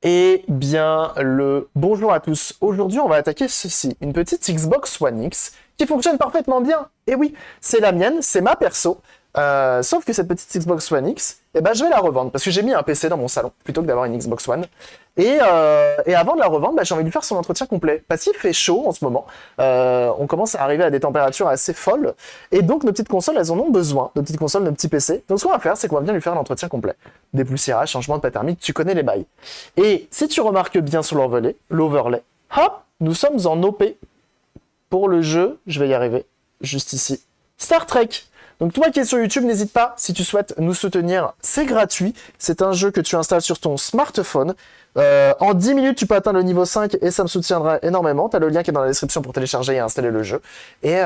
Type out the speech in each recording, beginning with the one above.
Eh bien, le bonjour à tous. Aujourd'hui, on va attaquer ceci, une petite Xbox One X qui fonctionne parfaitement bien. Et oui, c'est la mienne, c'est ma perso. Sauf que cette petite Xbox One X, eh ben, je vais la revendre parce que j'ai mis un PC dans mon salon plutôt que d'avoir une Xbox One. Et avant de la revendre, bah, j'ai envie de lui faire son entretien complet parce qu'il fait chaud en ce moment. On commence à arriver à des températures assez folles et donc nos petites consoles, elles en ont besoin. Nos petites consoles, nos petits PC. Donc ce qu'on va faire, c'est qu'on va bien lui faire l'entretien complet. Dépoussiérage, changement de pâte thermique, tu connais les bails. Et si tu remarques bien sur l'overlay, hop, nous sommes en OP pour le jeu, je vais y arriver, juste ici, Star Trek. Donc toi qui es sur YouTube, n'hésite pas, si tu souhaites nous soutenir, c'est gratuit. C'est un jeu que tu installes sur ton smartphone. En 10 minutes, tu peux atteindre le niveau 5 et ça me soutiendra énormément. Tu as le lien qui est dans la description pour télécharger et installer le jeu. Et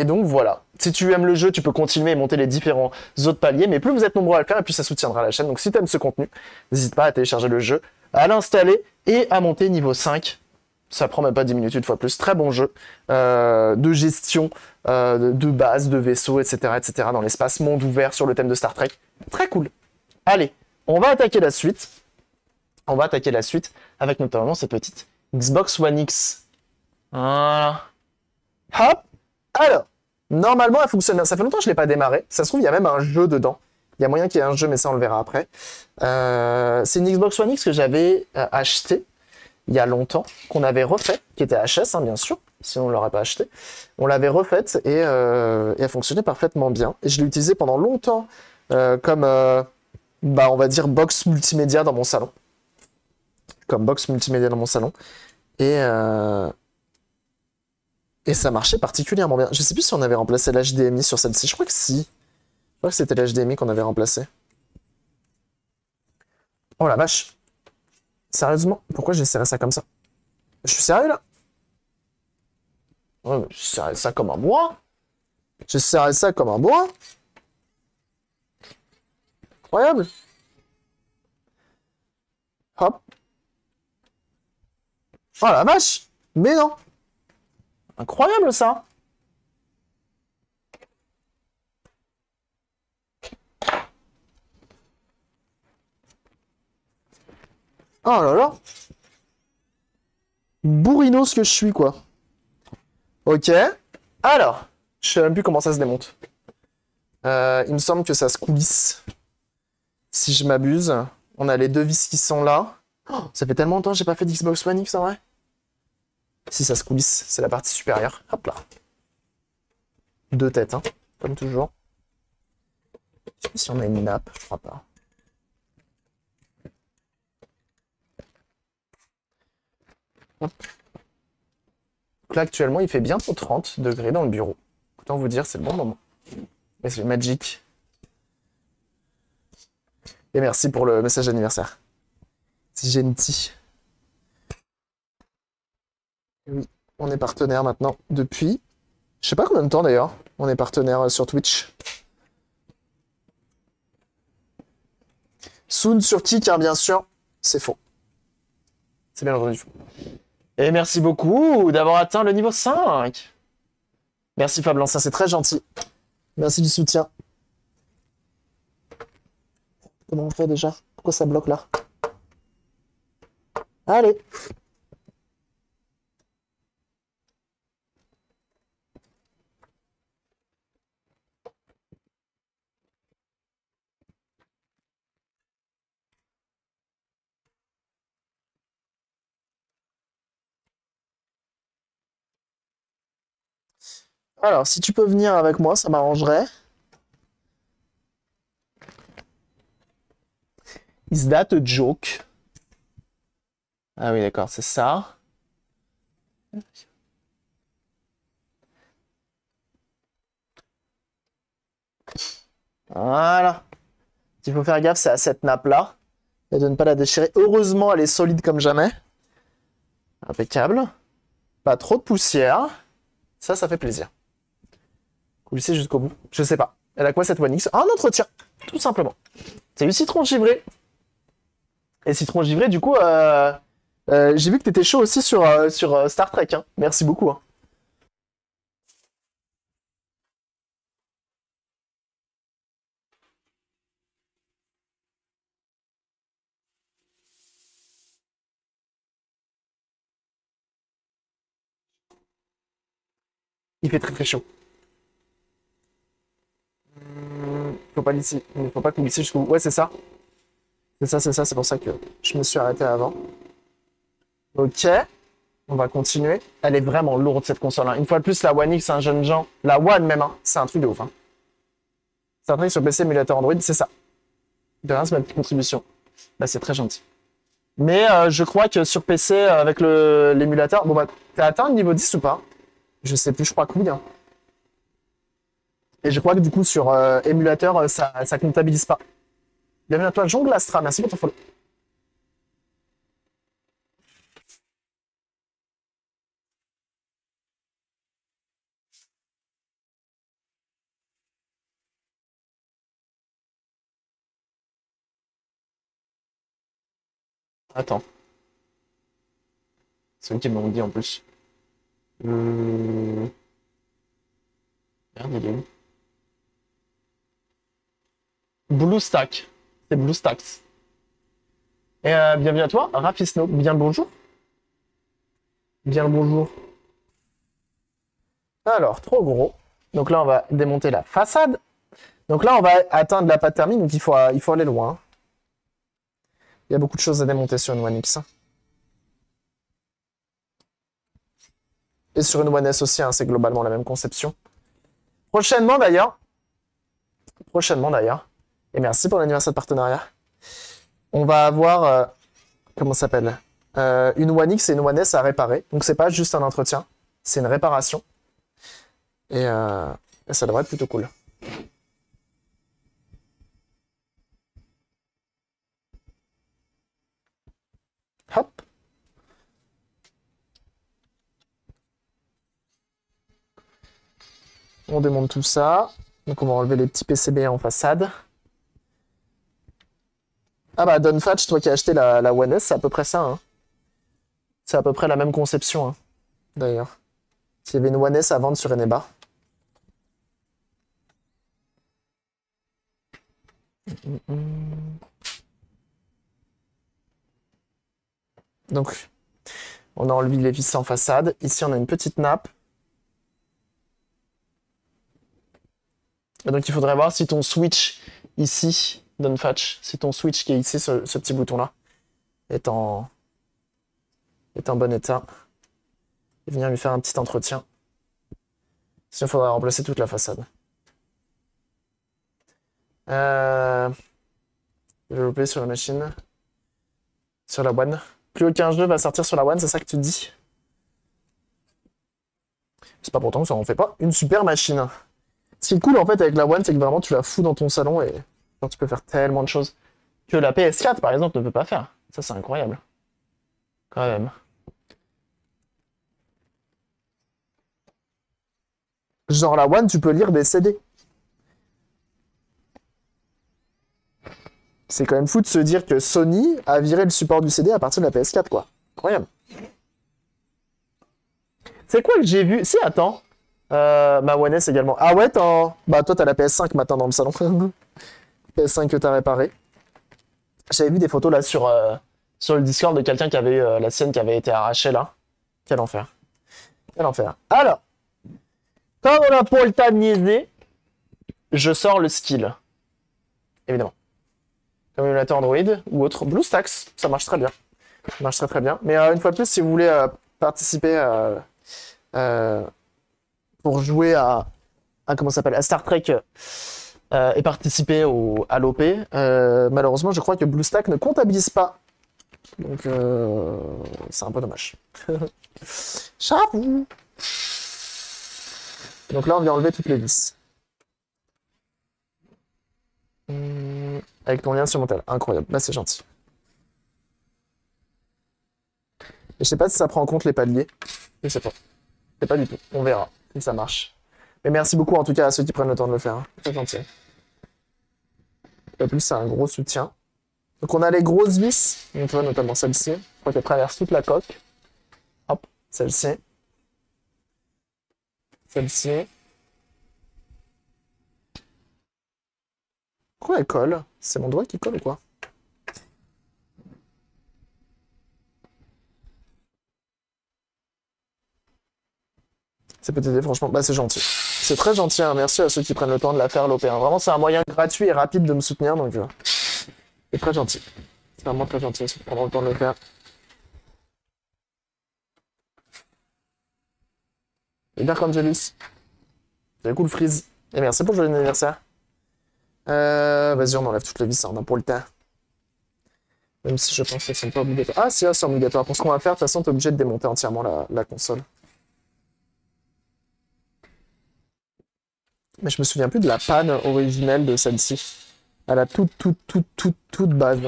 donc voilà. Si tu aimes le jeu, tu peux continuer et monter les différents autres paliers, mais plus vous êtes nombreux à le faire, et plus ça soutiendra la chaîne. Donc si tu aimes ce contenu, n'hésite pas à télécharger le jeu, à l'installer et à monter niveau 5. Ça prend même pas 10 minutes une fois plus. Très bon jeu de gestion de base, de vaisseaux, etc., etc. dans l'espace, monde ouvert sur le thème de Star Trek. Très cool. Allez, on va attaquer la suite. On va attaquer la suite avec notamment cette petite Xbox One X. Voilà. Hop. Alors, normalement, elle fonctionne bien. Ça fait longtemps que je ne l'ai pas démarré. Ça se trouve, il y a même un jeu dedans. Il y a moyen qu'il y ait un jeu, mais ça, on le verra après. C'est une Xbox One X que j'avais achetée il y a longtemps, qu'on avait refait, qui était HS, hein, bien sûr, sinon on ne l'aurait pas acheté. On l'avait refaite et elle fonctionnait parfaitement bien. Et je l'ai utilisée pendant longtemps comme, bah, on va dire, box multimédia dans mon salon. Comme box multimédia dans mon salon. Et, euh, et ça marchait particulièrement bien. Je sais plus si on avait remplacé l'HDMI sur celle-ci. Je crois que si. Je crois que c'était l'HDMI qu'on avait remplacé. Oh la vache. Sérieusement, pourquoi j'ai serré ça comme ça? Je suis sérieux là? Ouais, j'ai serré ça comme un bois. J'ai serré ça comme un bois. Incroyable. Hop. Oh la vache. Mais non. Incroyable ça. Oh là là. Bourrinos que je suis quoi. Ok. Alors. Je sais même plus comment ça se démonte. Il me semble que ça se coulisse. Si je m'abuse. On a les deux vis qui sont là. Oh, ça fait tellement longtemps que j'ai pas fait d'Xbox One X en vrai. Si ça se coulisse, c'est la partie supérieure. Hop là. Deux têtes, hein, comme toujours. Je sais pas si on a une nappe, je crois pas. Hop. Donc là, actuellement, il fait bientôt 30 degrés dans le bureau. Autant vous dire, c'est le bon moment. Et c'est magique. Et merci pour le message d'anniversaire. C'est gentil. Oui, on est partenaire maintenant depuis... Je sais pas combien de temps d'ailleurs. On est partenaire sur Twitch. Soon sur qui, car bien sûr, c'est faux. C'est bien entendu faux. Et merci beaucoup d'avoir atteint le niveau 5. Merci Fabien, ça c'est très gentil. Merci du soutien. Comment on fait déjà? Pourquoi ça bloque là? Allez. Alors, si tu peux venir avec moi, ça m'arrangerait. Is that a joke? Ah oui, d'accord, c'est ça. Voilà. Il faut faire gaffe, c'est à cette nappe-là. Et de ne pas la déchirer. Heureusement, elle est solide comme jamais. Impeccable. Pas trop de poussière. Ça fait plaisir. Coulisser jusqu'au bout. Je sais pas. Elle a quoi cette One X? Un entretien, tout simplement. C'est du citron givré. Et citron givré, du coup, j'ai vu que t'étais chaud aussi sur Star Trek. Hein. Merci beaucoup. Hein. Il fait très très chaud. Faut pas glisser. Il faut pas qu'on glisse jusqu'au bout. Ouais, c'est ça. C'est ça, c'est ça. C'est pour ça que je me suis arrêté avant. Ok. On va continuer. Elle est vraiment lourde cette console, hein. Une fois de plus, la One X, c'est un jeune gens. La One même, hein. C'est un truc de ouf, hein. C'est un truc sur PC, émulateur Android, c'est ça. De rien, c'est ma petite contribution. Bah, c'est très gentil. Mais je crois que sur PC, avec l'émulateur... Bon, bah, t'as atteint le niveau 10 ou pas? Je sais plus, je crois que oui, hein. Et je crois que du coup, sur émulateur, ça comptabilise pas. Bienvenue à toi, Jongle Astra. Merci pour ton follow. Attends. C'est eux qui m'ont dit en plus. Merde, il est où? BlueStack. C'est BlueStacks. Et bienvenue à toi, Rafisno. Bien le bonjour. Bien le bonjour. Alors, trop gros. Donc là, on va démonter la façade. Donc là, on va atteindre la pâte thermique, donc il faut aller loin. Il y a beaucoup de choses à démonter sur une One X. Et sur une One S aussi, hein, c'est globalement la même conception. Prochainement d'ailleurs, et merci pour l'anniversaire de partenariat, on va avoir, comment ça s'appelle, une One X et une One S à réparer. Donc c'est pas juste un entretien, c'est une réparation. Et ça devrait être plutôt cool. Hop. On démonte tout ça. Donc on va enlever les petits PCB en façade. Ah bah Donfatch, toi qui as acheté la One S, c'est à peu près ça, hein. C'est à peu près la même conception, hein, d'ailleurs. S'il y avait une One S à vendre sur Eneba. Donc, on a enlevé les vis en façade. Ici, on a une petite nappe. Et donc, il faudrait voir si ton switch ici, Donfatch, si ton switch qui est ici, ce petit bouton-là, est en bon état. Et venir lui faire un petit entretien. Sinon, il faudrait remplacer toute la façade. Développer sur la machine. Sur la One. Plus aucun jeu va sortir sur la One, c'est ça que tu dis? C'est pas pourtant que ça en fait pas une super machine. Ce qui est cool en fait avec la One, c'est que vraiment tu la fous dans ton salon et genre, tu peux faire tellement de choses que la PS4 par exemple ne peut pas faire. Ça c'est incroyable. Quand même. Genre la One, tu peux lire des CD. C'est quand même fou de se dire que Sony a viré le support du CD à partir de la PS4, quoi. Incroyable. C'est quoi que j'ai vu? Si, attends. Ma One S également. Ah ouais, bah toi t'as la PS5 maintenant dans le salon. PS5 que t'as réparé. J'avais vu des photos là sur le Discord de quelqu'un qui avait la sienne qui avait été arrachée là. Quel enfer. Quel enfer. Alors, comme on a pas le temps de niaiser, je sors le skill. Évidemment. Comme émulateur Android ou autre. BlueStacks, ça marche très bien. Ça marche très très bien. Mais une fois de plus, si vous voulez participer pour jouer à comment ça s'appelle, à Star Trek et participer à l'OP, malheureusement, je crois que BlueStack ne comptabilise pas. Donc, c'est un peu dommage. J'avoue. Donc là, on vient enlever toutes les vis. Avec ton lien sur mon tel. Incroyable. Là, c'est gentil. Et je sais pas si ça prend en compte les paliers. Je sais pas. Je sais pas du tout. On verra si ça marche. Mais merci beaucoup en tout cas à ceux qui prennent le temps de le faire, hein. Très gentil. En plus, c'est un gros soutien. Donc on a les grosses vis. Donc tu vois notamment celle-ci. Je crois qu'elle traverse toute la coque. Hop, celle-ci. Celle-ci. Pourquoi elle colle? C'est mon doigt qui colle ou quoi? Ça peut t'aider, franchement. Bah, c'est gentil. C'est très gentil, hein. Merci à ceux qui prennent le temps de la faire, l'OP1. Vraiment, c'est un moyen gratuit et rapide de me soutenir, donc c'est très gentil. C'est vraiment très gentil, ceux qui prendront le temps de le faire. Et Dark Angelus. C'est cool, Freeze. Et merci pour le joyeux anniversaire. Vas-y, on enlève toutes les vis, hein, on a pour le temps. Même si je pense qu'elles sont pas obligatoires. Ah, si, c'est obligatoire. Pour ce qu'on va faire, de toute façon, t'es obligé de démonter entièrement la console. Mais je me souviens plus de la panne originelle de celle-ci. À la toute base.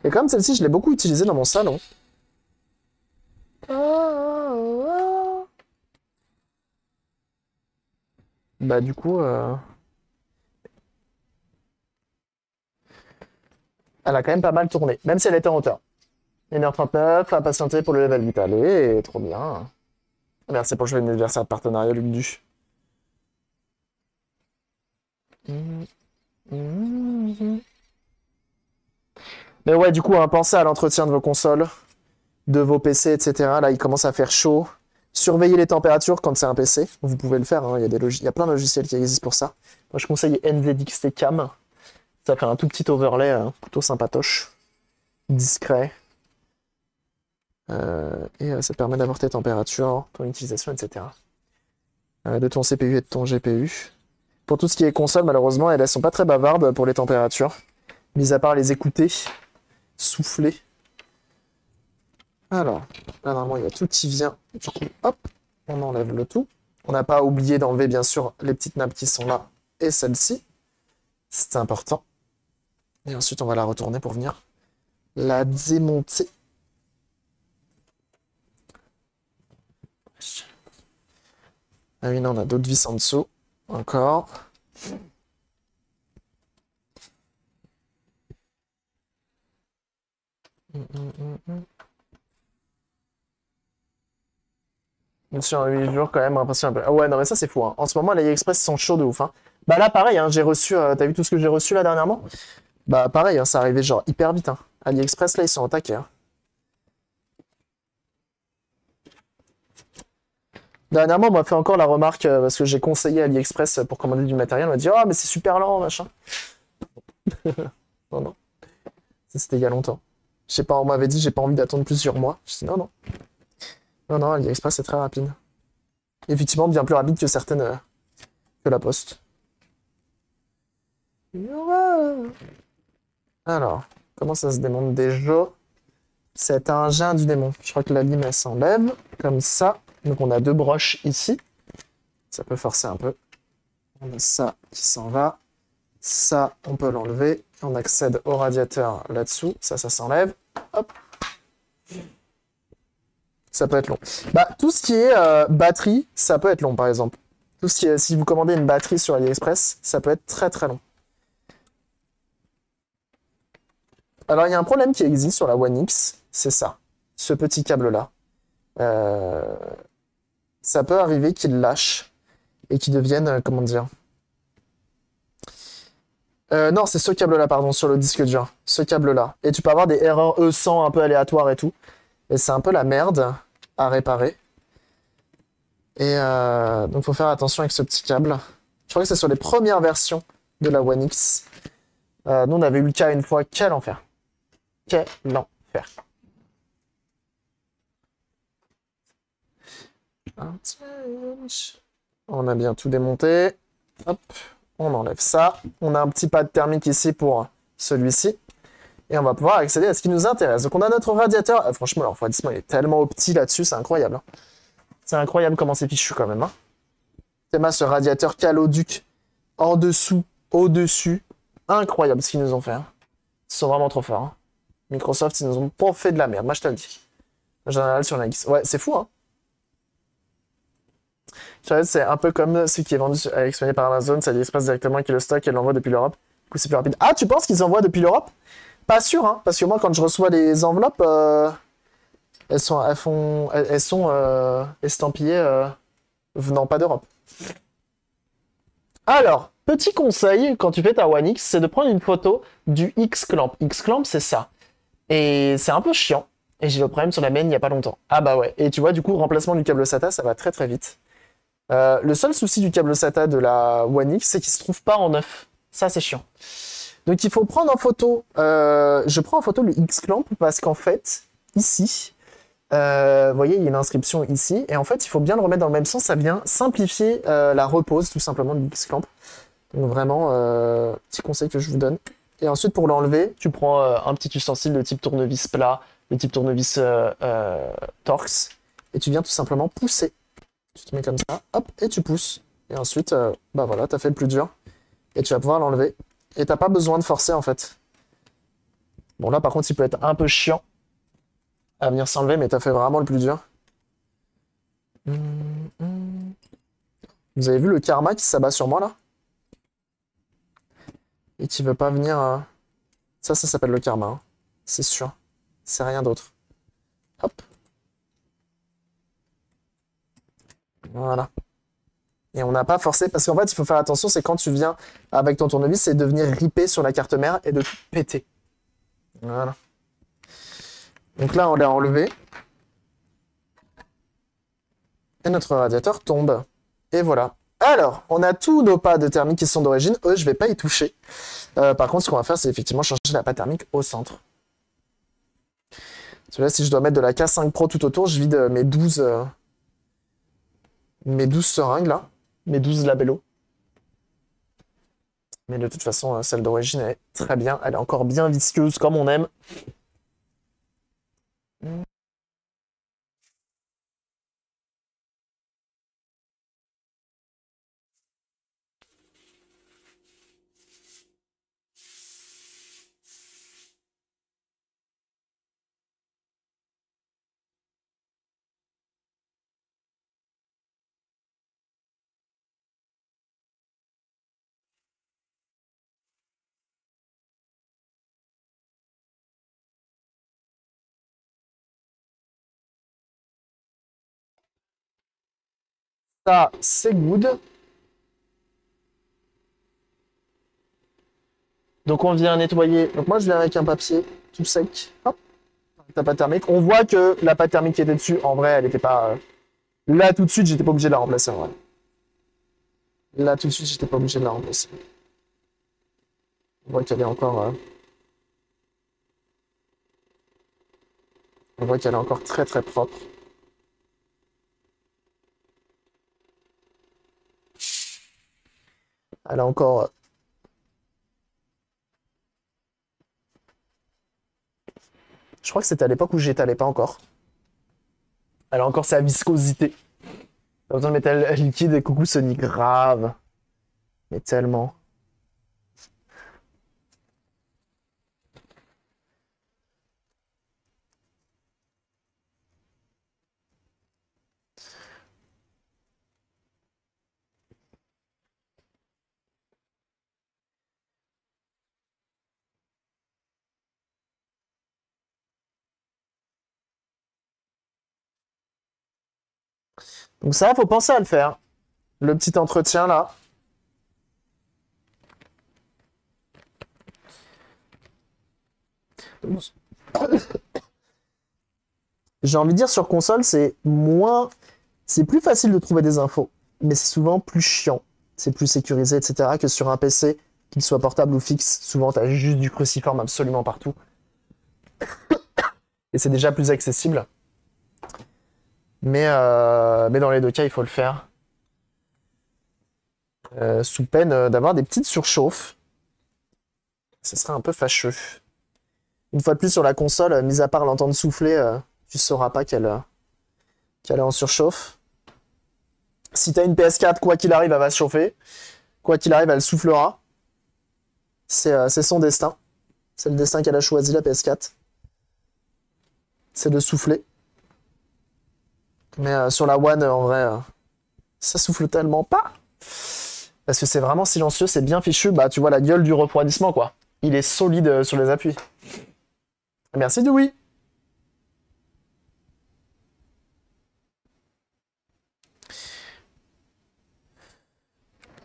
Et comme celle-ci, je l'ai beaucoup utilisée dans mon salon. Bah du coup, elle a quand même pas mal tourné, même si elle était en hauteur. 1h39, à patienter pour le level 8. Allez, trop bien. Merci pour le joyeux anniversaire de partenariat, Luc Du. Mais ouais, du coup, hein, pensez à l'entretien de vos consoles, de vos PC, etc. Là, il commence à faire chaud. Surveillez les températures quand c'est un PC. Vous pouvez le faire, hein. Il y a plein de logiciels qui existent pour ça. Moi, je conseille NZXT Cam. Ça fait un tout petit overlay, plutôt sympatoche, discret. Et ça te permet d'avoir tes températures, ton utilisation, etc. De ton CPU et de ton GPU. Pour tout ce qui est console, malheureusement, elles sont pas très bavardes pour les températures. Mis à part les écouter, souffler. Alors, là, normalement, il y a tout qui vient. Du coup, hop, on enlève le tout. On n'a pas oublié d'enlever, bien sûr, les petites nappes qui sont là et celle-ci. C'est important. Et ensuite, on va la retourner pour venir la démonter. Ah oui, non, on a d'autres vis en dessous. Encore. Sur 8 jours, quand même, impression un peu. Ah ouais, non, mais ça, c'est fou, hein. En ce moment, les AliExpress sont chauds de ouf, hein. Bah là, pareil, hein, j'ai reçu... t'as vu tout ce que j'ai reçu, là, dernièrement? Bah pareil, hein, ça arrivait genre hyper vite, hein. AliExpress, là, ils sont au taquet, hein. Dernièrement, on m'a fait encore la remarque, parce que j'ai conseillé AliExpress pour commander du matériel. On m'a dit, oh, mais c'est super lent, machin. Non, non. Ça, c'était il y a longtemps. Je sais pas, on m'avait dit, j'ai pas envie d'attendre plusieurs mois. Je dis, non, non. Non, non, AliExpress, c'est très rapide. Effectivement, bien plus rapide que certaines... que la Poste. Alors, comment ça se démonte déjà? C'est un engin du démon. Je crois que la lime, elle s'enlève, comme ça. Donc on a deux broches ici. Ça peut forcer un peu. On a ça qui s'en va. Ça, on peut l'enlever. On accède au radiateur là-dessous. Ça s'enlève. Hop. Ça peut être long. Bah, tout ce qui est batterie, ça peut être long, par exemple. Tout ce qui est, si vous commandez une batterie sur AliExpress, ça peut être très très long. Alors, il y a un problème qui existe sur la One X, c'est ça. Ce petit câble-là. Ça peut arriver qu'il lâche et qu'il devienne, comment dire... non, c'est ce câble-là, pardon, sur le disque dur. Ce câble-là. Et tu peux avoir des erreurs E100 un peu aléatoires et tout. Et c'est un peu la merde à réparer. Et donc, il faut faire attention avec ce petit câble. Je crois que c'est sur les premières versions de la One X. Nous, on avait eu le cas une fois. Quel enfer. Quel enfer. On a bien tout démonté. Hop, on enlève ça. On a un petit pad thermique ici pour celui-ci. Et on va pouvoir accéder à ce qui nous intéresse. Donc on a notre radiateur. Franchement, le refroidissement il est tellement opti là-dessus, c'est incroyable. Hein. C'est incroyable comment c'est fichu quand même. Hein. Théma, ce radiateur Caloduc en dessous, au-dessus. Incroyable ce qu'ils nous ont fait. Hein. Ils sont vraiment trop forts. Hein. Microsoft, ils nous ont pas fait de la merde. Moi, je te le dis. En général, sur la X. Ouais, c'est fou, hein. C'est un peu comme ce qui est vendu expédié par Amazon, c'est AliExpress directement qui le stocke et l'envoie depuis l'Europe. Du coup, c'est plus rapide. Ah, tu penses qu'ils envoient depuis l'Europe? Pas sûr, hein, parce que moi, quand je reçois les enveloppes, elles sont estampillées venant pas d'Europe. Alors, petit conseil, quand tu fais ta One X, c'est de prendre une photo du X-Clamp. X-Clamp, c'est ça. Et c'est un peu chiant. Et j'ai eu le problème sur la mienne il n'y a pas longtemps. Ah bah ouais. Et tu vois, du coup, remplacement du câble SATA, ça va très très vite. Le seul souci du câble SATA de la One X, c'est qu'il se trouve pas en neuf. Ça, c'est chiant. Donc il faut prendre en photo, je prends en photo le X-Clamp parce qu'en fait, ici, vous voyez, il y a une inscription ici, et en fait, il faut bien le remettre dans le même sens, ça vient simplifier la repose, tout simplement, du X-Clamp. Donc vraiment, petit conseil que je vous donne. Et ensuite, pour l'enlever, tu prends un petit ustensile de type tournevis plat, de type tournevis Torx, et tu viens tout simplement pousser. Tu te mets comme ça, hop, et tu pousses. Et ensuite, bah voilà, t'as fait le plus dur, et tu vas pouvoir l'enlever. Et t'as pas besoin de forcer, en fait. Bon, là, par contre, il peut être un peu chiant à venir s'enlever, mais t'as fait vraiment le plus dur. Vous avez vu le karma qui s'abat sur moi, là? Et qui veut pas venir... Ça s'appelle le karma, hein. C'est sûr. C'est rien d'autre. Hop. Voilà. Et on n'a pas forcé, parce qu'en fait, il faut faire attention, c'est quand tu viens avec ton tournevis, c'est de venir ripper sur la carte mère et de tout péter. Voilà. Donc là, on l'a enlevé. Et notre radiateur tombe. Et voilà. Alors, on a tous nos pas de thermique qui sont d'origine. Eux, je vais pas y toucher. Par contre, ce qu'on va faire, c'est effectivement changer la pâte thermique au centre. Tu vois, si je dois mettre de la K5 Pro tout autour, je vide mes 12 seringues, là. Mes 12 labellos. Mais de toute façon, celle d'origine est très bien. Elle est encore bien visqueuse, comme on aime. Ça, c'est good. Donc on vient nettoyer. Donc moi, je viens avec un papier tout sec. Hop. Ta pâte thermique. On voit que la pâte thermique qui était dessus, en vrai, elle n'était pas... Là, tout de suite, j'étais pas obligé de la remplacer, en vrai. Là, tout de suite, j'étais pas obligé de la remplacer. On voit qu'elle est encore... On voit qu'elle est encore très très propre. Elle a encore... Je crois que c'était à l'époque où j'étalais pas encore. Elle a encore sa viscosité. Pas besoin de métal liquide et coucou Sony. Grave. Mais tellement. Donc ça, faut penser à le faire. Le petit entretien là. J'ai envie de dire sur console, c'est moins... C'est plus facile de trouver des infos, mais c'est souvent plus chiant. C'est plus sécurisé, etc. que sur un PC, qu'il soit portable ou fixe. Souvent, t'as juste du cruciforme absolument partout. Et c'est déjà plus accessible. Mais dans les deux cas, il faut le faire. Sous peine d'avoir des petites surchauffes. Ce serait un peu fâcheux. Une fois de plus sur la console, mis à part l'entendre souffler, tu sauras pas qu'elle est en surchauffe. Si t'as une PS4, quoi qu'il arrive, elle va se chauffer. Quoi qu'il arrive, elle soufflera. C'est son destin. C'est le destin qu'elle a choisi, la PS4. C'est de souffler. Mais sur la One, en vrai, ça souffle tellement pas. Parce que c'est vraiment silencieux, c'est bien fichu. Bah, tu vois la gueule du refroidissement, quoi. Il est solide sur les appuis. Merci, Dewey.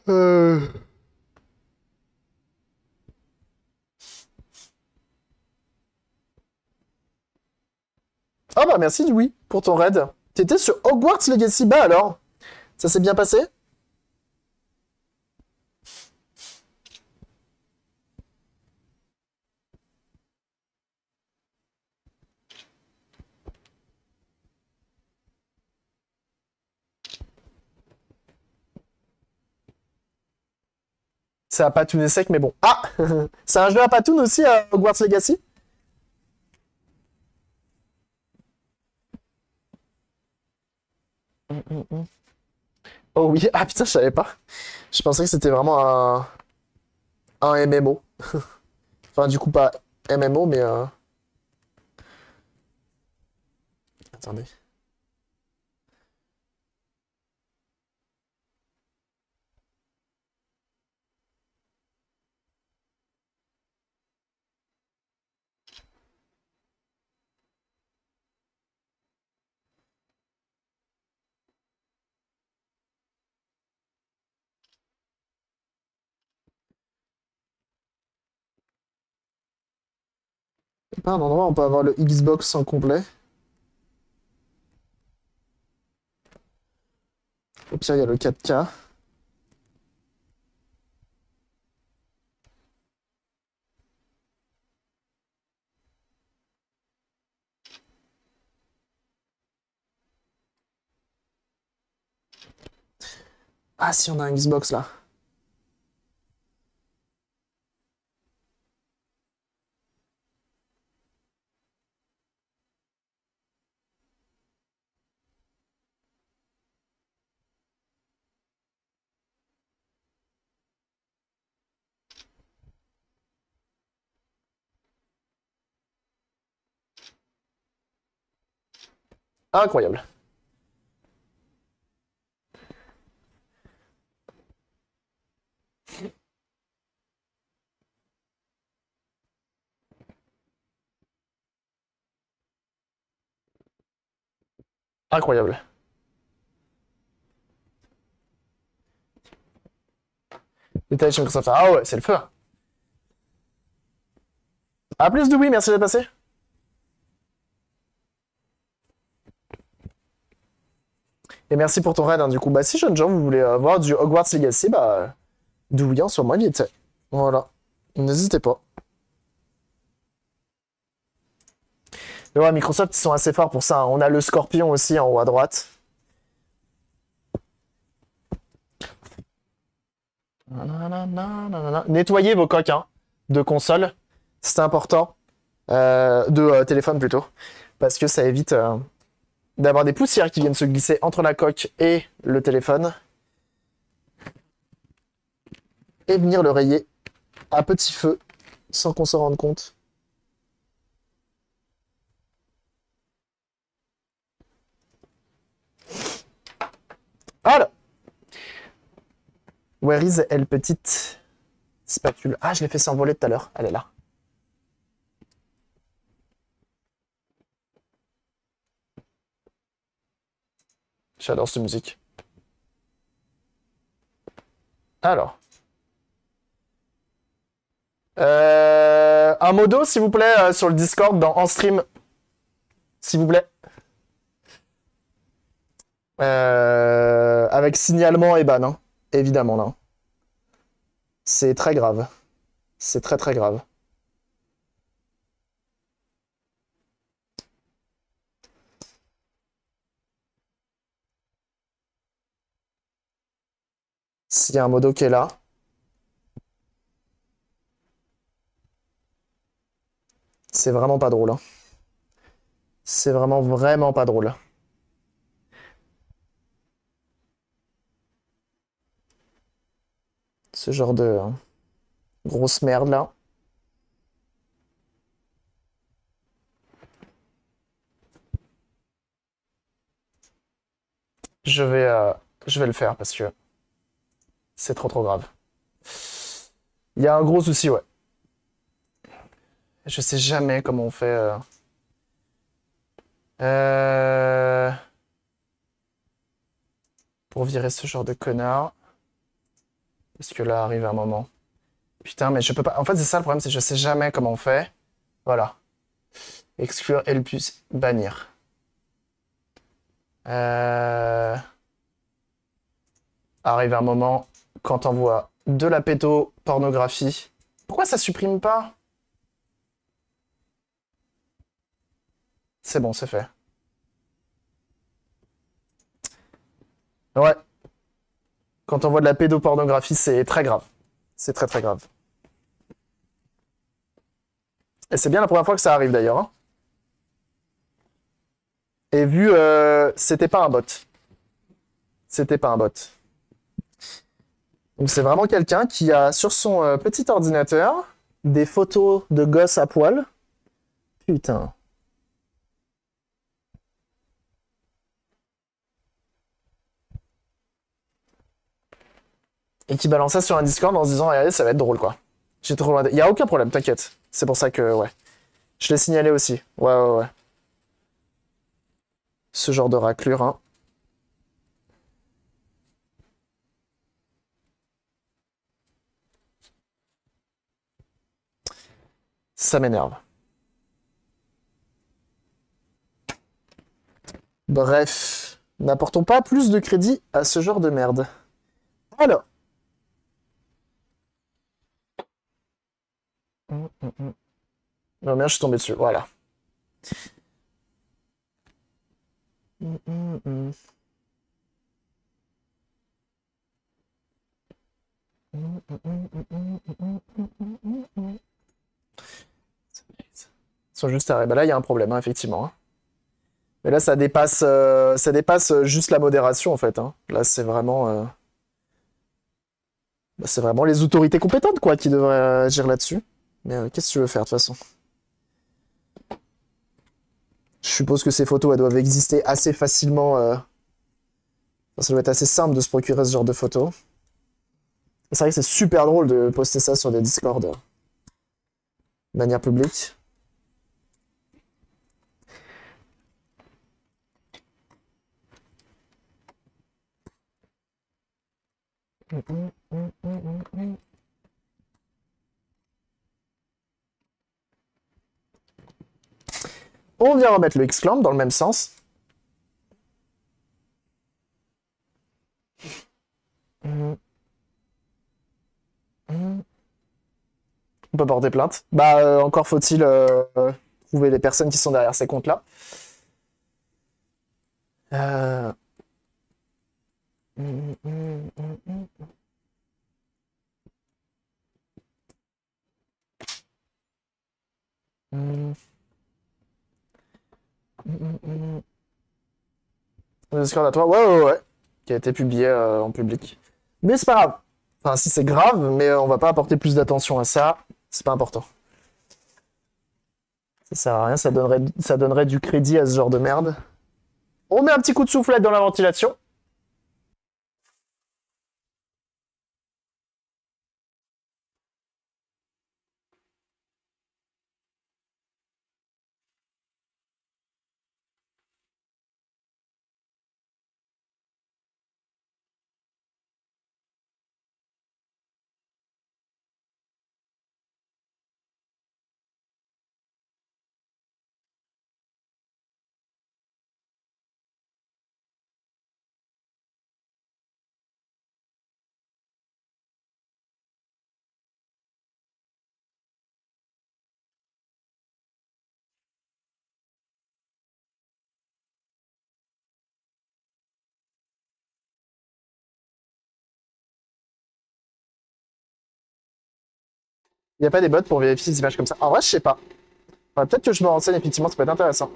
Euh... Ah bah merci Louis pour ton raid. T'étais sur Hogwarts Legacy, bah alors, ça s'est bien passé? C'est à patouner sec, mais bon. Ah c'est un jeu à patoun aussi, Hogwarts Legacy? Oh oui, ah putain, je savais pas. Je pensais que c'était vraiment un MMO. Enfin, du coup, pas MMO, mais... Attendez. Pas un endroit où on peut avoir le Xbox en complet. Au pire, il y a le 4K. Ah si, on a un Xbox là. Incroyable. Incroyable. Détail chez Microsoft. Ah ouais, c'est le feu. À plus de oui, merci d'être passé. Et merci pour ton raid, hein, du coup. Bah si, jeunes gens, vous voulez voir du Hogwarts Legacy, bah... Douillant sur moi, vite. Voilà. N'hésitez pas. Mais ouais, Microsoft, ils sont assez forts pour ça, hein. On a le Scorpion aussi en haut à droite. Nettoyez vos coques, hein, de console. C'est important. De téléphone plutôt. Parce que ça évite d'avoir des poussières qui viennent se glisser entre la coque et le téléphone. Et venir le rayer à petit feu sans qu'on s'en rende compte. Voilà. Where is elle petite spatule? Ah, je l'ai fait s'envoler tout à l'heure. Elle est là. J'adore cette musique. Alors. Un modo, s'il vous plaît, sur le Discord, en stream. S'il vous plaît. Avec signalement et ban, hein, évidemment, là. C'est très grave. C'est très très grave. S'il y a un modo qui est là. C'est vraiment pas drôle, hein. C'est vraiment pas drôle. Ce genre de grosse merde là. Je vais, euh, je vais le faire parce que c'est trop trop grave. Il y a un gros souci, ouais. Je sais jamais comment on fait. Pour virer ce genre de connard. Parce que là arrive un moment. Putain, mais je peux pas. En fait, c'est ça le problème, c'est que je sais jamais comment on fait. Voilà. Exclure et le plus bannir. Arrive un moment, quand on voit de la pédopornographie. Pourquoi ça supprime pas? C'est bon, c'est fait. Ouais. Quand on voit de la pédopornographie, c'est très grave. C'est très très grave. Et c'est bien la première fois que ça arrive d'ailleurs, hein. Et vu, c'était pas un bot. C'était pas un bot. Donc c'est vraiment quelqu'un qui a sur son petit ordinateur des photos de gosses à poil. Putain. Et qui balance ça sur un Discord en se disant, regardez, ça va être drôle, quoi. J'ai trop loin. Il y a aucun problème, t'inquiète. C'est pour ça que, ouais. Je l'ai signalé aussi. Ouais, ouais, ouais. Ce genre de raclure, hein. Ça m'énerve. Bref, n'apportons pas plus de crédit à ce genre de merde. Alors. Non, merde, je suis tombé dessus, voilà. Ils sont juste arrêtés. Bah là, il y a un problème, hein, effectivement, hein. Mais là, ça dépasse juste la modération, en fait, hein. Là, c'est vraiment... bah, c'est vraiment les autorités compétentes, quoi, qui devraient agir là-dessus. Mais qu'est-ce que tu veux faire, de toute façon? Je suppose que ces photos, elles doivent exister assez facilement. Enfin, ça doit être assez simple de se procurer ce genre de photos. C'est vrai que c'est super drôle de poster ça sur des Discord de manière publique. On vient remettre le X-Clamp dans le même sens. On peut porter plainte. Bah, encore faut-il trouver les personnes qui sont derrière ces comptes-là. Euh... Le Discord à toi, ouais, ouais, ouais. Qui a été publié en public. Mais c'est pas grave. Enfin, si c'est grave, mais on va pas apporter plus d'attention à ça. C'est pas important. Ça sert à rien, ça donnerait du crédit à ce genre de merde. On met un petit coup de soufflette dans la ventilation. Il n'y a pas des bots pour vérifier les images comme ça. En vrai, je sais pas. Enfin, peut-être que je me renseigne, effectivement, ça peut être intéressant.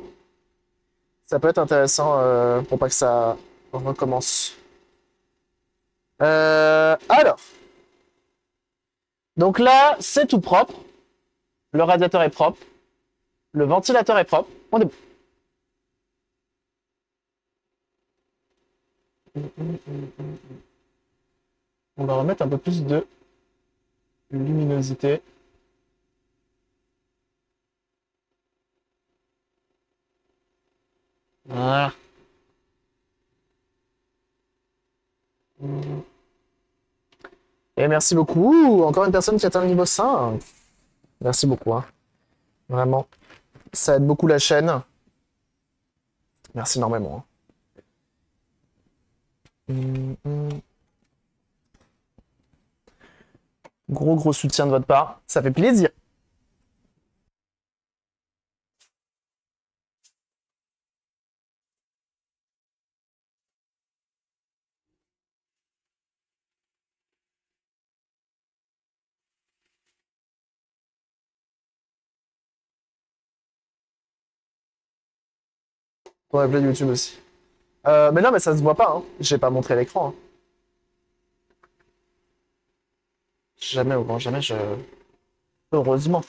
Ça peut être intéressant pour pas que ça recommence. Alors. Donc là, c'est tout propre. Le radiateur est propre. Le ventilateur est propre. On est bon. On va remettre un peu plus de luminosité. Voilà. Et merci beaucoup. Encore une personne qui atteint le niveau 5. Merci beaucoup, hein. Vraiment. Ça aide beaucoup la chaîne. Merci énormément, hein. Gros soutien de votre part, ça fait plaisir. Pour appeler YouTube aussi. Mais non, mais ça se voit pas, hein. J'ai pas montré l'écran, hein. Jamais au grand jamais, je... Heureusement.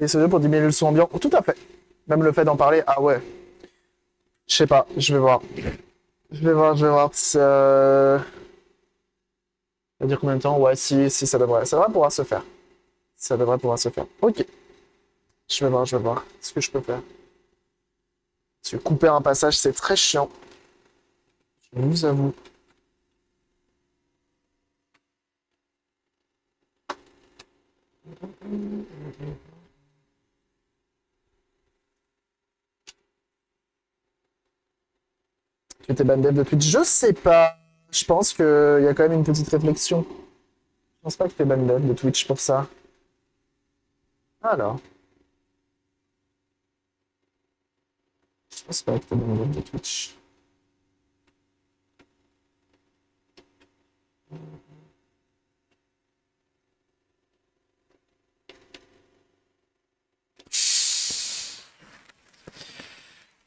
Et c'est pour diminuer le son ambiant. Oh, tout à fait. Même le fait d'en parler, ah ouais. Je sais pas, je vais voir. Je vais voir. Ça va dire combien de temps? Ouais, si, ça devrait. Ça devrait pouvoir se faire. Ça devrait pouvoir se faire. Ok. Je vais voir ce que je peux faire. Parce que couper un passage, c'est très chiant. Je vous avoue. Tu étais ban dev de Twitch? Je sais pas. Je pense qu'il y a quand même une petite réflexion. Je pense pas que t'es ban dev de Twitch pour ça. Alors. Je pense pas que t'es ban dev de Twitch.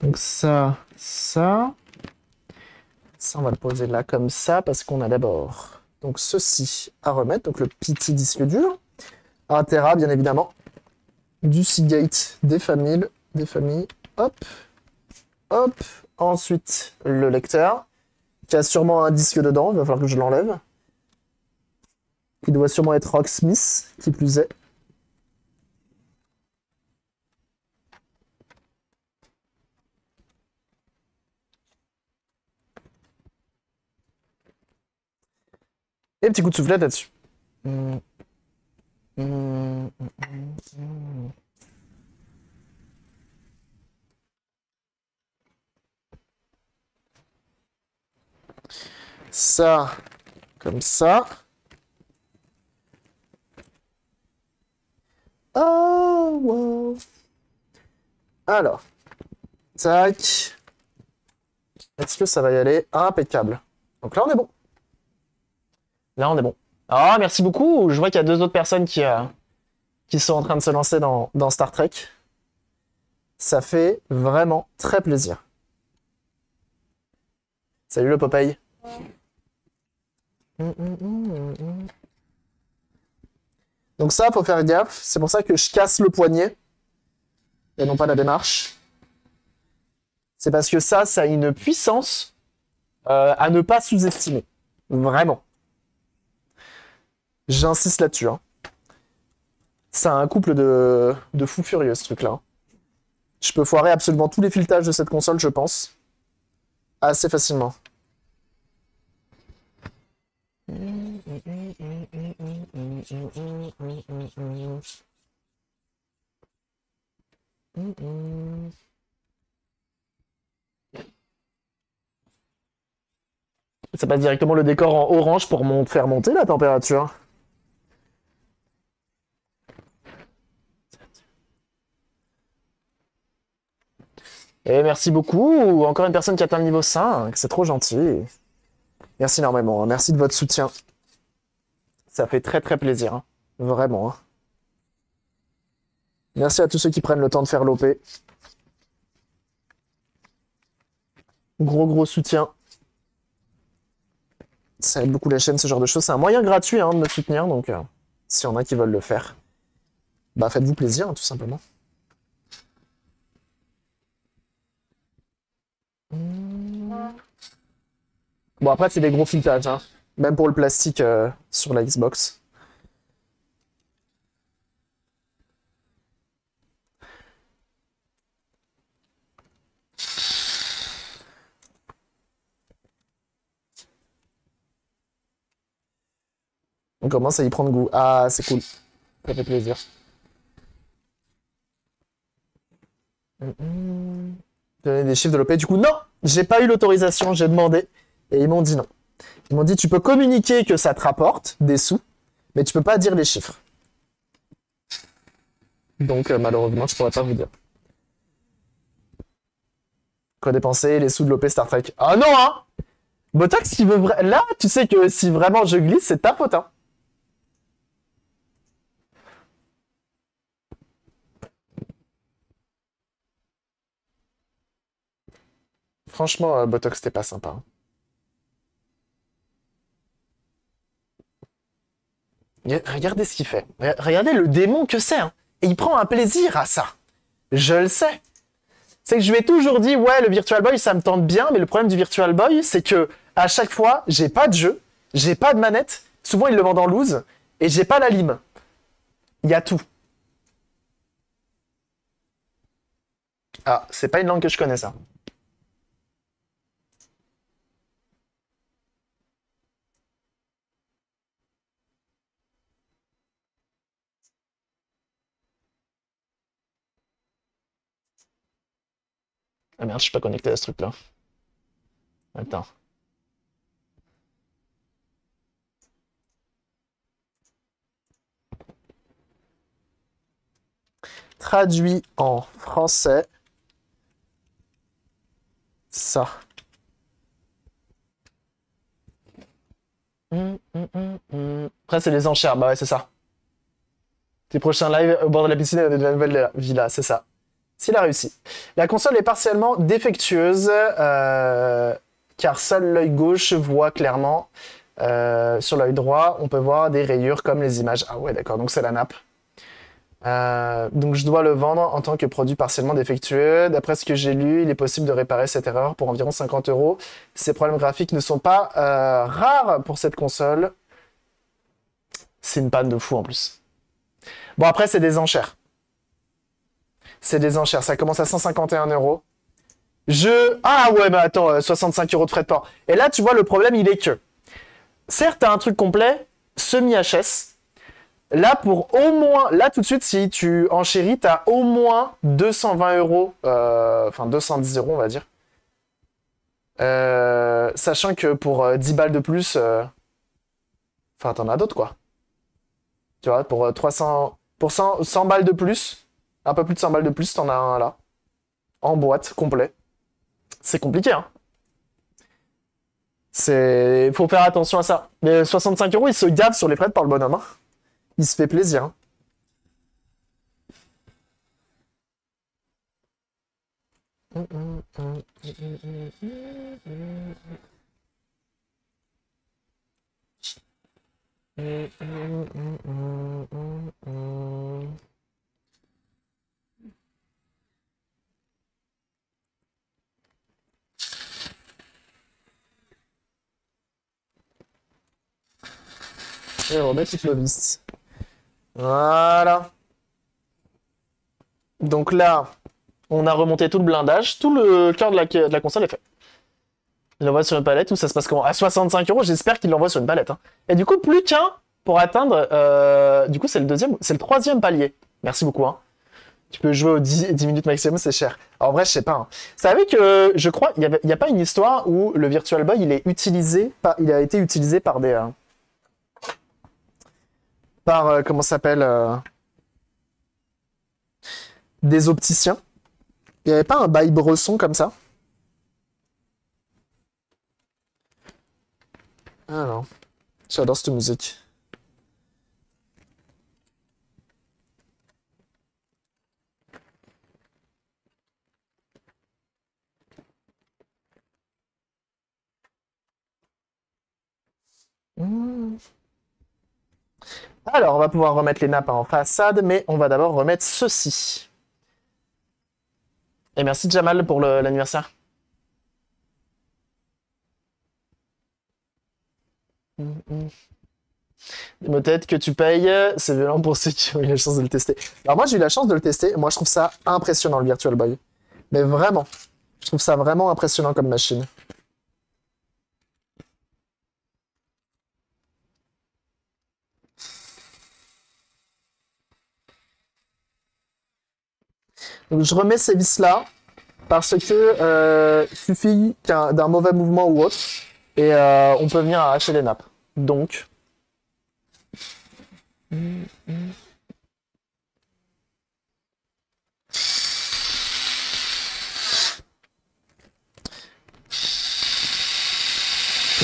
Donc ça, on va le poser là comme ça parce qu'on a d'abord donc ceci à remettre, donc le petit disque dur, 1 Tera bien évidemment, du Seagate, des familles, hop, hop, ensuite le lecteur qui a sûrement un disque dedans, il va falloir que je l'enlève, qui doit sûrement être Rocksmith, qui plus est. Et petit coup de soufflette là-dessus. Ça, comme ça. Oh, wow. Alors, tac. Est-ce que ça va y aller? Impeccable. Donc là, on est bon. Là, on est bon. Ah, merci beaucoup. Je vois qu'il y a 2 autres personnes qui sont en train de se lancer dans Star Trek. Ça fait vraiment très plaisir. Salut le Popeye. Donc ça, faut faire gaffe. C'est pour ça que je casse le poignet et non pas la démarche. C'est parce que ça a une puissance à ne pas sous-estimer. Vraiment. J'insiste là-dessus. Hein. Ça a un couple de fous furieux, ce truc-là. Je peux foirer absolument tous les filetages de cette console, je pense. Assez facilement. Ça passe directement le décor en orange pour faire monter la température. Et merci beaucoup. Encore une personne qui atteint le niveau 5. C'est trop gentil. Merci énormément. Merci de votre soutien. Ça fait très très plaisir. Hein. Vraiment. Hein. Merci à tous ceux qui prennent le temps de faire l'OP. Gros soutien. Ça aide beaucoup la chaîne, ce genre de choses. C'est un moyen gratuit hein, de me soutenir. Donc, s'il y en a qui veulent le faire, bah faites-vous plaisir, hein, tout simplement. Bon, après, c'est des gros filettages, hein. Même pour le plastique sur la Xbox. On commence à y prendre goût. Ah, c'est cool. Ça fait plaisir. Donner des chiffres de l'OP. Du coup, non, j'ai pas eu l'autorisation, j'ai demandé. Et ils m'ont dit non. Ils m'ont dit, tu peux communiquer que ça te rapporte des sous, mais tu peux pas dire les chiffres. Donc, malheureusement, je pourrais pas vous dire. Quoi dépenser, les sous de l'OP Star Trek. Ah non, hein! Botox, qui veut là, tu sais que si vraiment je glisse, c'est ta faute, hein. Franchement, Botox, c'était pas sympa, hein. Regardez ce qu'il fait. Regardez le démon que c'est, hein. Et il prend un plaisir à ça. Je le sais. C'est que je lui ai toujours dit, ouais, le Virtual Boy, ça me tente bien, mais le problème du Virtual Boy, c'est que à chaque fois, j'ai pas de jeu, j'ai pas de manette, souvent ils le vendent en loose, et j'ai pas la lime. Il y a tout. Ah, c'est pas une langue que je connais, ça. Ah merde, je suis pas connecté à ce truc-là. Attends. Traduit en français. Ça. Après, c'est les enchères. Bah ouais, c'est ça. Tes prochains lives au bord de la piscine de la nouvelle villa, c'est ça. S'il a réussi. La console est partiellement défectueuse, car seul l'œil gauche voit clairement. Sur l'œil droit, on peut voir des rayures comme les images. Ah ouais, d'accord, donc c'est la nappe. Donc je dois le vendre en tant que produit partiellement défectueux. D'après ce que j'ai lu, il est possible de réparer cette erreur pour environ 50 euros. Ces problèmes graphiques ne sont pas rares pour cette console. C'est une panne de fou en plus. Bon, après, c'est des enchères. C'est des enchères. Ça commence à 151 euros. Ah ouais, mais attends, 65 euros de frais de port. Et là, tu vois, le problème, il est que... Certes, t'as un truc complet, semi-HS. Là, pour au moins... Là, tout de suite, si tu enchéris, t'as au moins 220 euros. Enfin, 210 euros, on va dire. Sachant que pour 10 balles de plus... Enfin, t'en as d'autres, quoi. Tu vois, pour 300... Pour 100 balles de plus, un peu plus de 100 balles de plus, t'en as un là. En boîte, complet. C'est compliqué, hein. Faut faire attention à ça. Mais 65 euros, il se gave sur les frais par le bonhomme, hein. Il se fait plaisir, hein. Et remettre Cycloviste. Voilà. Donc là, on a remonté tout le blindage. Tout le cœur de la console est fait. Il l'envoie sur une palette. Où ça se passe comment? À 65 euros, j'espère qu'il l'envoie sur une palette, hein. Et du coup, plus qu'un pour atteindre... du coup, c'est le troisième palier. Merci beaucoup, hein. Tu peux jouer aux 10 minutes maximum, c'est cher. Alors, en vrai, je sais pas, hein. Vous savez que, je crois, il y a pas une histoire où le Virtual Boy, il a été utilisé par des... comment ça s'appelle, des opticiens. Il n'y avait pas un bail Bresson comme ça? Ah non. J'adore cette musique. Alors, on va pouvoir remettre les nappes en façade, mais on va d'abord remettre ceci. Et merci Jamal pour l'anniversaire. Peut-être que tu payes, c'est violent pour ceux qui ont eu la chance de le tester. Alors moi j'ai eu la chance de le tester, moi je trouve ça impressionnant le Virtual Boy. Mais vraiment, je trouve ça vraiment impressionnant comme machine. Donc je remets ces vis là parce que suffit d'un mauvais mouvement ou autre et on peut venir arracher les nappes. Donc et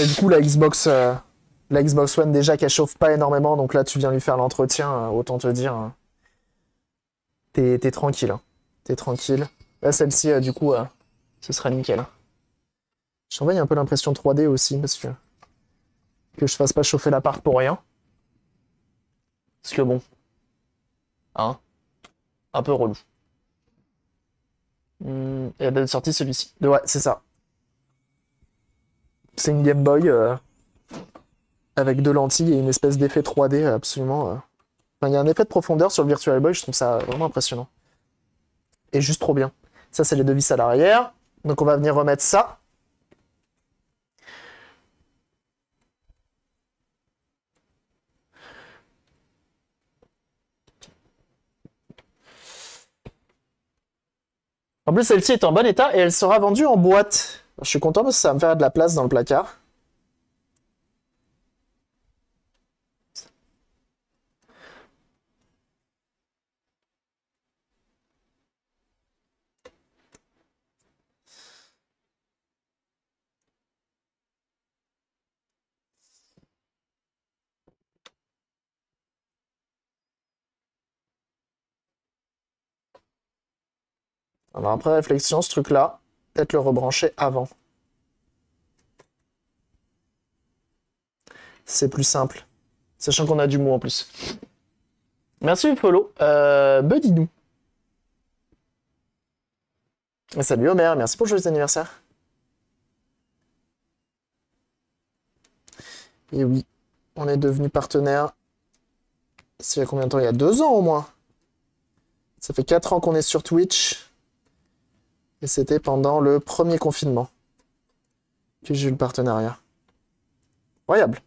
du coup la Xbox One déjà qu'elle chauffe pas énormément, donc là tu viens lui faire l'entretien, autant te dire, t'es tranquille, hein. T'es tranquille. Là celle-ci du coup ce sera nickel. Je surveille un peu l'impression 3D aussi parce que je fasse pas chauffer l'appart pour rien. Parce que bon, hein, un peu relou. Et la date de sortie celui-ci. Ouais, c'est ça. C'est une Game Boy avec deux lentilles et une espèce d'effet 3D absolument. Enfin, il y a un effet de profondeur sur le Virtual Boy, je trouve ça vraiment impressionnant. Et juste trop bien. Ça, c'est les deux vis à l'arrière. Donc on va venir remettre ça. En plus, celle-ci est en bon état et elle sera vendue en boîte. Je suis content parce que ça va me faire de la place dans le placard. Alors après réflexion, ce truc-là, peut-être le rebrancher avant. C'est plus simple. Sachant qu'on a du mot en plus. Merci follow. Budidou. Salut Homer, merci pour le joyeux anniversaire. Et oui, on est devenu partenaire. C'est il y a combien de temps? Il y a 2 ans au moins. Ça fait 4 ans qu'on est sur Twitch. Et c'était pendant le premier confinement que j'ai eu le partenariat. Incroyable.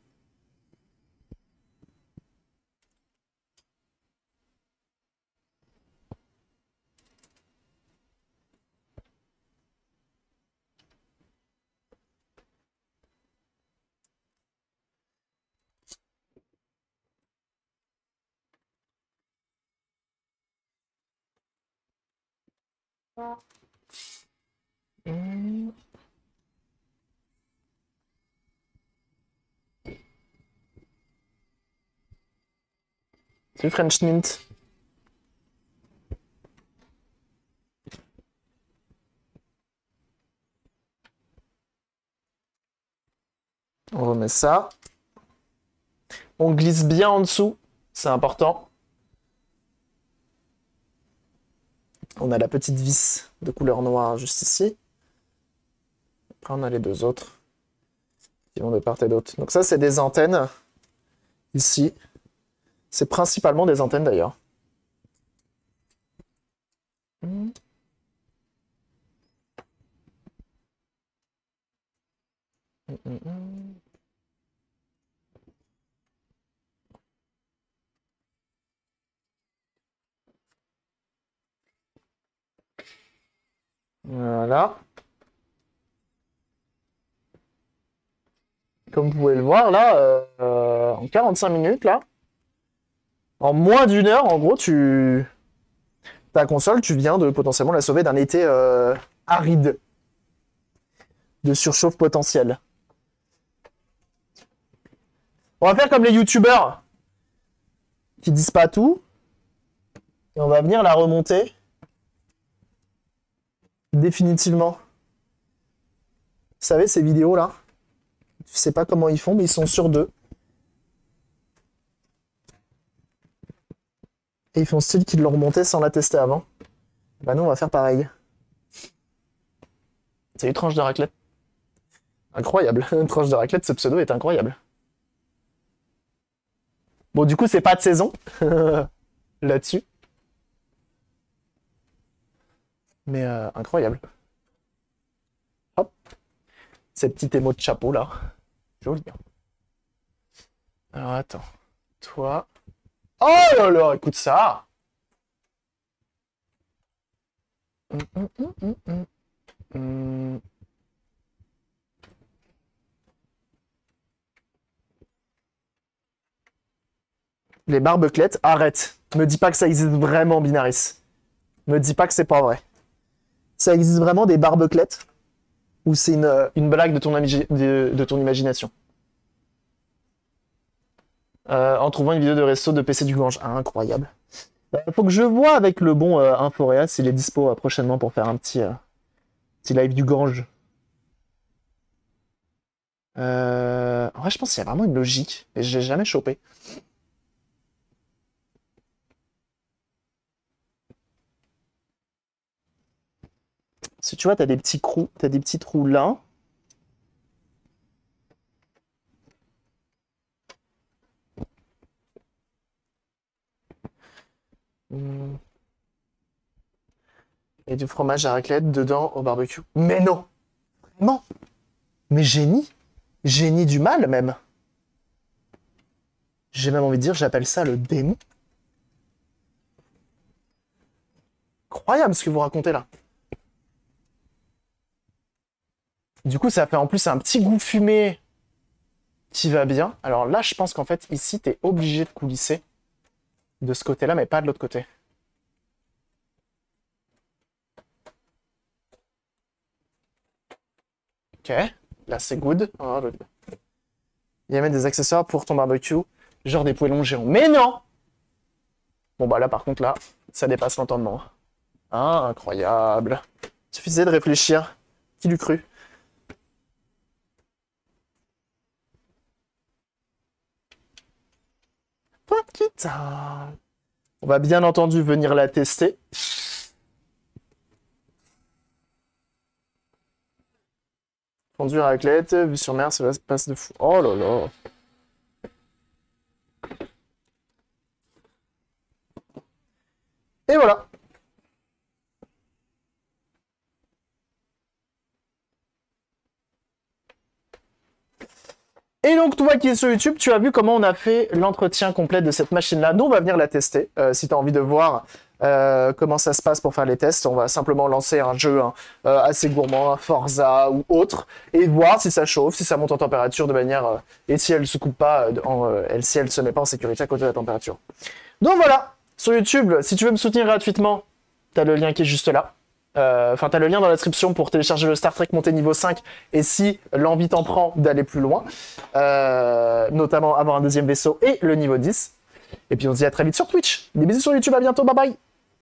Salut French Mint. On remet ça. On glisse bien en dessous, c'est important. On a la petite vis de couleur noire juste ici. Après, on a les deux autres qui vont de part et d'autre. Donc ça, c'est des antennes. Ici. C'est principalement des antennes d'ailleurs. Voilà. Comme vous pouvez le voir là, en 45 minutes là, en moins d'une heure, en gros, ta console, tu viens de potentiellement la sauver d'un été aride, de surchauffe potentielle. On va faire comme les youtubeurs qui disent pas tout, et on va venir la remonter définitivement. Vous savez, ces vidéos là, tu sais pas comment ils font, mais ils sont sur deux. Et ils font style qu'ils l'ont remonté sans la tester avant. Bah nous on va faire pareil. C'est une tranche de raclette. Incroyable. Une tranche de raclette, ce pseudo est incroyable. Bon, du coup, c'est pas de saison là-dessus. Mais incroyable. Hop. Ces petits émaux de chapeau, là. Joli. Alors, attends. Toi... Oh là là, écoute ça! Les barbeclettes, arrête. Me dis pas que ça existe vraiment, Binaris. Me dis pas que c'est pas vrai. Ça existe vraiment des barbeclettes? Ou c'est une blague de ton imagination? En trouvant une vidéo de resto de PC du Gange. Ah, incroyable. Faut que je vois avec le bon Inforea s'il est dispo prochainement pour faire un petit live du Gange. En vrai, je pense qu'il y a vraiment une logique, et je l'ai jamais chopé. Si tu vois, t'as des petits trous là. Et du fromage à raclette dedans au barbecue. Mais non! Vraiment? Mais génie! Génie du mal, même! J'ai même envie de dire, j'appelle ça le démon. Incroyable ce que vous racontez là. Du coup, ça fait en plus un petit goût fumé qui va bien. Alors là, je pense qu'en fait, ici, t'es obligé de coulisser de ce côté-là, mais pas de l'autre côté. Ok, là c'est good. Oh, il y a même des accessoires pour ton barbecue, genre des poêlons géants. Mais non! Bon bah là par contre là, ça dépasse l'entendement. Ah, incroyable. Suffisait de réfléchir. Qui l'eût cru? Putain. On va bien entendu venir la tester. Fondue à raclette, vue sur mer, ça passe de fou. Oh là là. Et voilà. Et donc, toi qui es sur YouTube, tu as vu comment on a fait l'entretien complet de cette machine-là. Nous, on va venir la tester. Si tu as envie de voir comment ça se passe pour faire les tests, on va simplement lancer un jeu assez gourmand, un Forza ou autre, et voir si ça chauffe, si ça monte en température de manière... et si elle se coupe pas, si elle se met pas en sécurité à cause de la température. Donc voilà, sur YouTube, si tu veux me soutenir gratuitement, tu as le lien qui est juste là. Enfin, t'as le lien dans la description pour télécharger le Star Trek monté niveau 5 et si l'envie t'en prend d'aller plus loin, notamment avoir un deuxième vaisseau et le niveau 10. Et puis on se dit à très vite sur Twitch. Des bisous sur YouTube, à bientôt, bye bye.